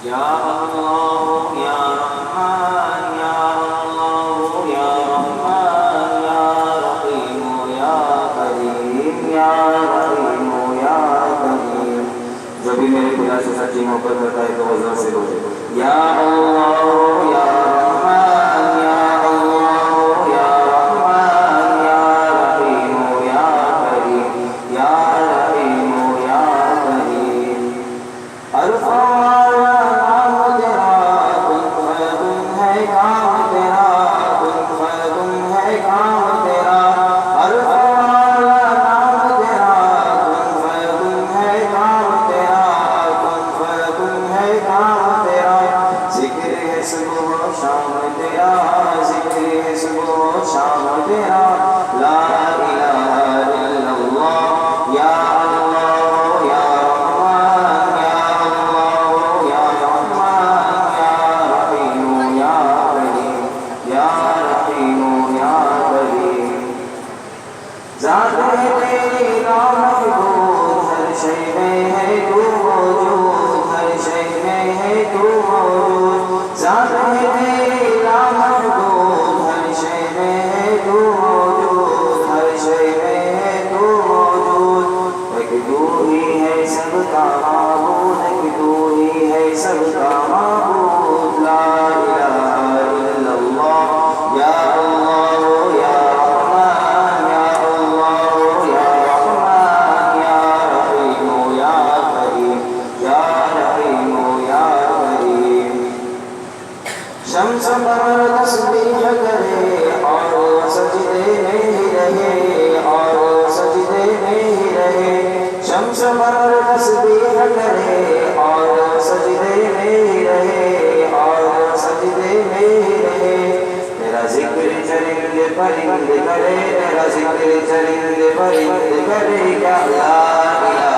یا اللہ یا رحمان یا اللہ یا رحمان یا رحیم یا کریم یا رحیم یا کریم. جو بھی میرے خدا سے سچی محبت کرتا ہے تو وضع سے بولے یا اللہ یا رحمان یا اللہ یا رحمان یا رحیم یا کریم یا رحیم یا کریم. الفاظ نام تیرا کن فیکن ہے کام تیرا کن فیکن ہے کام تیرا. الفاظ نام تیرا کن فیکن ہے کام تیرا کن فیکن ہے کام تیرا. ذکر ہے صبح و شام تیرا ذکر ہے صبح و شام تیرا. لا الہ الا اللہ یا اللہ یا رحمان یا اللہ یا رحمان یا رحیم یا کریم یا رحیم یا کریم. ذات ہے تیری نام محبوب ہر شے میں ہے تو موجود ہر شے میں ہے تو موجود. ذات ہے تیری نام محبوب ہر شے میں ہے تو موجود ہر شے میں ہے تو موجود. ایک تو ہی ہے سب کا معبود ایک تو ہی ہے سب کا معبود. لا الہ الا اللہ یا اللہ یا رحمان یا اللہ یا رحمان یا رحیم یا کریم یا رحیم یا کریم. شمس قمر تسبیح کرے اور سجدے میں ہی رہے اور سجدے میں ہی رہے. شمس قمر تسبیح کرے اور سجدے میں ہی رہے اور سجدے میں ہی رہے. تیرا ذکر چرند پرند کرے تیرا ذکر چرند پرند کرے. کیا لا الہ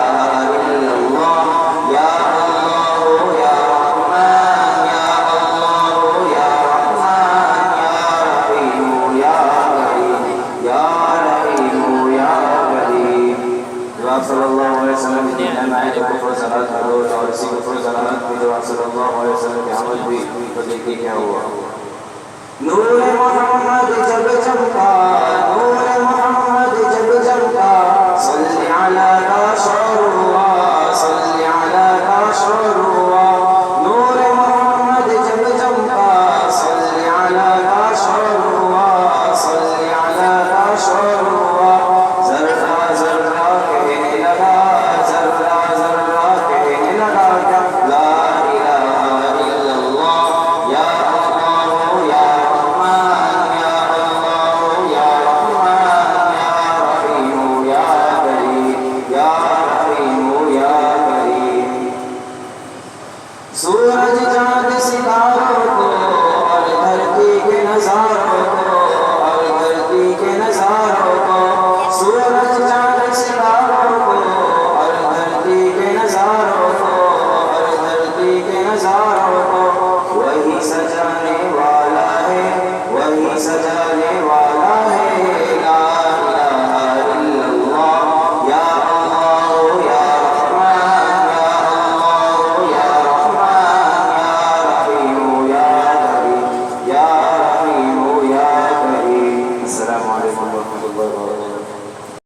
الا اللہ یا اللہ یا رحمان یا اللہ یا رحمان یا رحیم یا کریم یا رحیم یا کریم. جو آپ صلی اللہ علیہ وسلم کی نمائے جو کفر صلات کرو اور اسی کفر صلات کی جو آپ صلی اللہ علیہ وسلم کی عمل بھی تو دیکھیں کیا ہوا. نور محمد جب چمکا